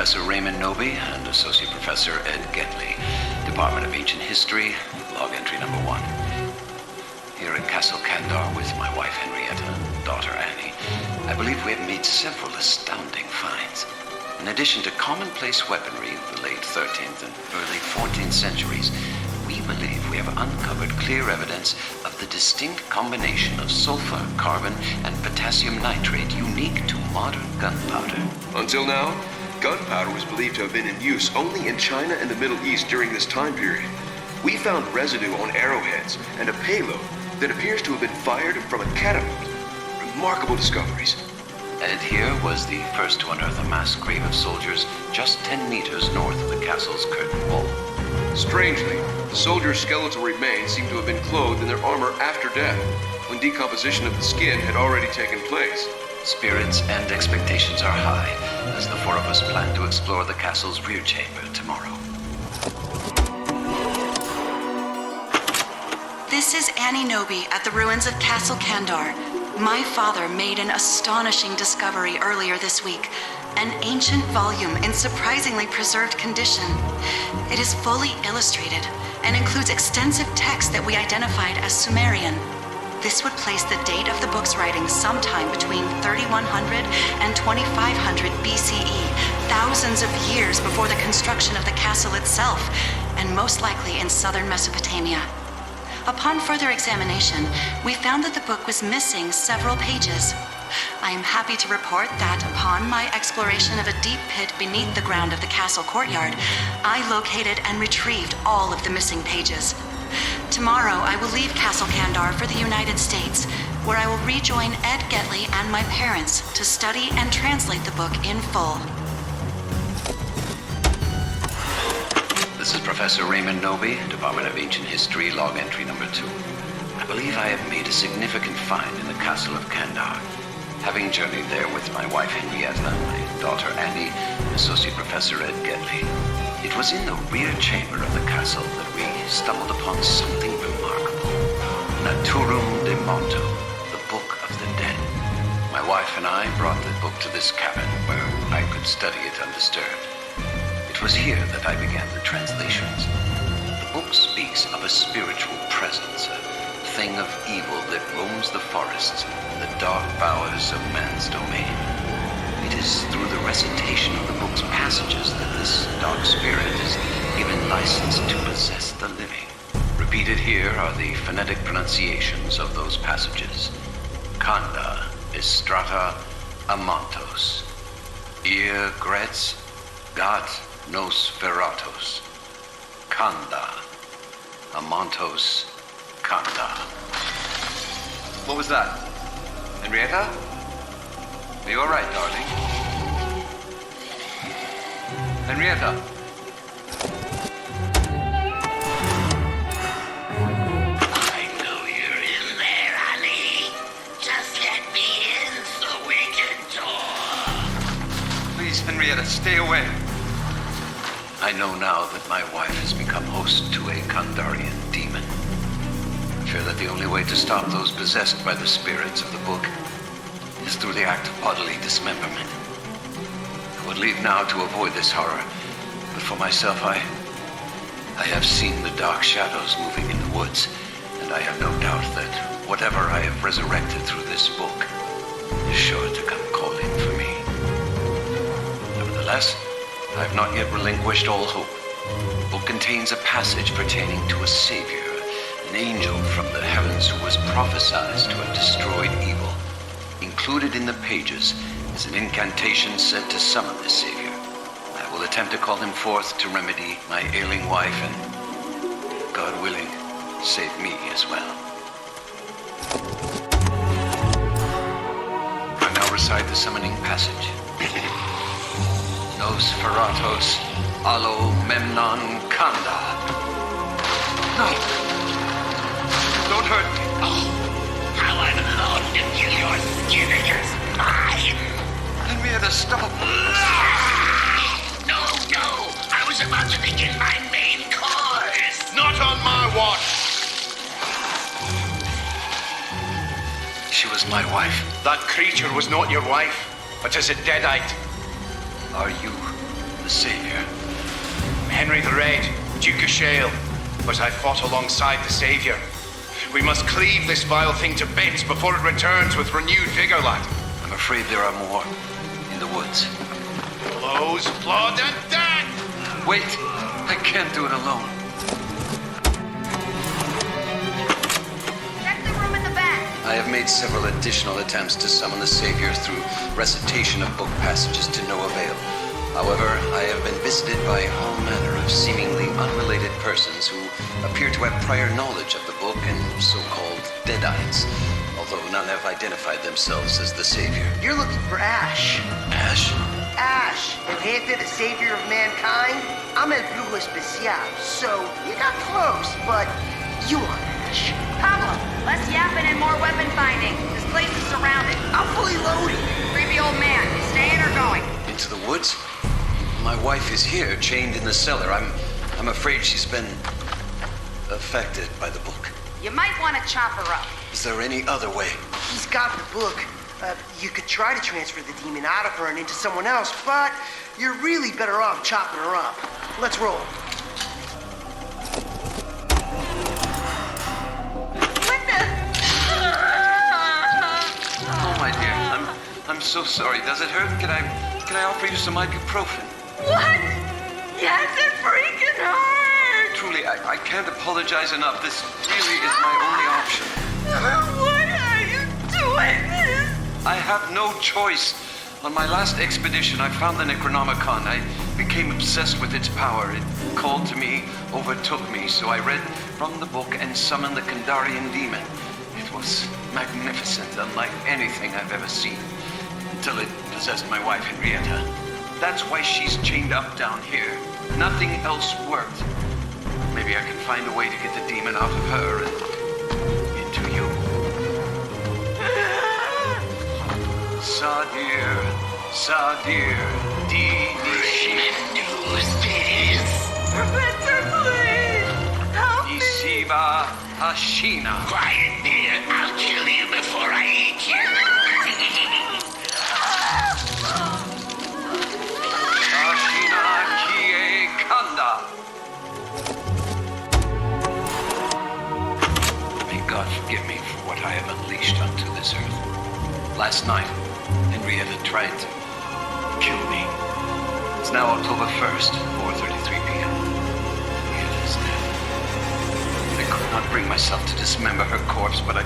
Professor Raymond Noby and Associate Professor Ed Getley, Department of Ancient History, log entry number 1. Here at Castle Kandar with my wife Henrietta and daughter Annie, I believe we have made several astounding finds. In addition to commonplace weaponry of the late 13th and early 14th centuries, we believe we have uncovered clear evidence of the distinct combination of sulfur, carbon, and potassium nitrate unique to modern gunpowder. Until now, gunpowder was believed to have been in use only in China and the Middle East during this time period. We found residue on arrowheads and a payload that appears to have been fired from a catapult. Remarkable discoveries. Ed here was the first to unearth a mass grave of soldiers just 10 meters north of the castle's curtain wall. Strangely, the soldiers' skeletal remains seem to have been clothed in their armor after death, when decomposition of the skin had already taken place. Spirits and expectations are high, as the four of us plan to explore the castle's rear chamber tomorrow. This is Annie Noby at the ruins of Castle Kandar. My father made an astonishing discovery earlier this week. An ancient volume in surprisingly preserved condition. It is fully illustrated and includes extensive text that we identified as Sumerian. This would place the date of the book's writing sometime between 3100 and 2500 BCE, thousands of years before the construction of the castle itself, and most likely in southern Mesopotamia. Upon further examination, we found that the book was missing several pages. I am happy to report that upon my exploration of a deep pit beneath the ground of the castle courtyard, I located and retrieved all of the missing pages. Tomorrow, I will leave Castle Kandar for the United States, where I will rejoin Ed Getley and my parents to study and translate the book in full. This is Professor Raymond Noby, Department of Ancient History, log entry number 2. I believe I have made a significant find in the Castle of Kandar. Having journeyed there with my wife Henrietta, my daughter Annie, and Associate Professor Ed Getley, it was in the rear chamber of the castle that we stumbled upon something remarkable. Naturum de Monto, the Book of the Dead. My wife and I brought the book to this cabin where I could study it undisturbed. It was here that I began the translations. The book speaks of a spiritual presence, a thing of evil that roams the forests, the dark bowers of man's domain. It is through the recitation of the book's passages that this dark spirit is given license to possess the living. Repeated here are the phonetic pronunciations of those passages. Kanda, Estrata, Amantos. Ir Gretz, Gat, Nosferatos, Kanda, Amantos, Kanda. What was that? Henrietta? Are you all right, darling? Henrietta? I know you're in there, honey. Just let me in so we can talk. Please, Henrietta, stay away. I know now that my wife has become host to a Kandarian demon. I fear that the only way to stop those possessed by the spirits of the book is through the act of bodily dismemberment. I would leave now to avoid this horror, but for myself, I have seen the dark shadows moving in the woods, and I have no doubt that whatever I have resurrected through this book is sure to come calling for me. Nevertheless, I have not yet relinquished all hope. The book contains a passage pertaining to a savior, an angel from the heavens who was prophesied to have destroyed evil. Included in the pages is an incantation said to summon this savior. I will attempt to call him forth to remedy my ailing wife and, God willing, save me as well. I now recite the summoning passage. Nosferatos, Alo Memnon Kanda. No! Don't hurt me. Oh, how I'd love to feel your skin against mine. Henrietta, stop. No, I was about to begin my main course. Not on my watch! She was my wife. That creature was not your wife, but is a deadite. Are you The Savior. Henry the Red, Duke of Shale, but I fought alongside the Savior. We must cleave this vile thing to bits before it returns with renewed vigor, lad. I'm afraid there are more in the woods. Blows, blood, and death! Wait! I can't do it alone. Check the room in the back. I have made several additional attempts to summon the Savior through recitation of book passages to no avail. However, I have been visited by all manner of seemingly unrelated persons who appear to have prior knowledge of the book and so-called Deadites, although none have identified themselves as the Savior. You're looking for Ash. Ash? Ash, jefe, the savior of mankind. I'm el brujo especial, so you got close, but you aren't Ash. Pablo, less yapping and more weapon finding. This place is surrounded. I'm fully loaded. Creepy old man, you staying or going? Into the woods? My wife is here, chained in the cellar. I'm afraid she's been affected by the book. You might want to chop her up. Is there any other way? He's got the book. You could try to transfer the demon out of her and into someone else, but you're really better off chopping her up. Let's roll. Oh, my dear, I'm so sorry. Does it hurt? Can I offer you some ibuprofen? What? Yes, it freaking hurts! Truly, I can't apologize enough. This really is my only option. Why are you doing this? I have no choice. On my last expedition, I found the Necronomicon. I became obsessed with its power. It called to me, overtook me, so I read from the book and summoned the Kandarian demon. It was magnificent, unlike anything I've ever seen, until it possessed my wife, Henrietta. That's why she's chained up down here. Nothing else worked. Maybe I can find a way to get the demon out of her and into you. Sadir, Sadir, Raymond knows this. Professor, please! Help me! Isiva Hashina. Quiet, dear. I'll kill you before I eat you. Hashina Kie Kanda. May God forgive me for what I have unleashed onto this earth. Last night, Henrietta tried to kill me. It's now October 1st, 4:33 p.m. Henrietta is dead. I could not bring myself to dismember her corpse, but I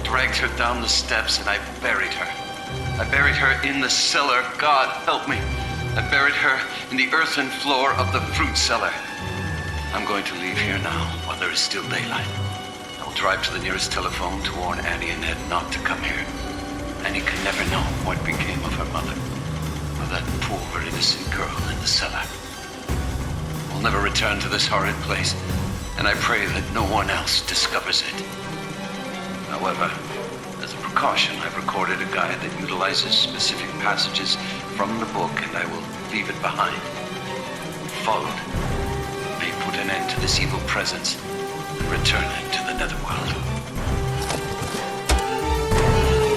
dragged her down the steps and I buried her. I buried her in the cellar. God help me. I buried her in the earthen floor of the fruit cellar. I'm going to leave here now while there is still daylight. I will drive to the nearest telephone to warn Annie and Ned not to come here. Annie can never know what became of her mother, or that poor innocent girl in the cellar. I'll never return to this horrid place, and I pray that no one else discovers it. However, as a precaution, I've recorded a guide that utilizes specific passages from the book, and I will leave it behind. Followed, may put an end to this evil presence and return it to the Netherworld.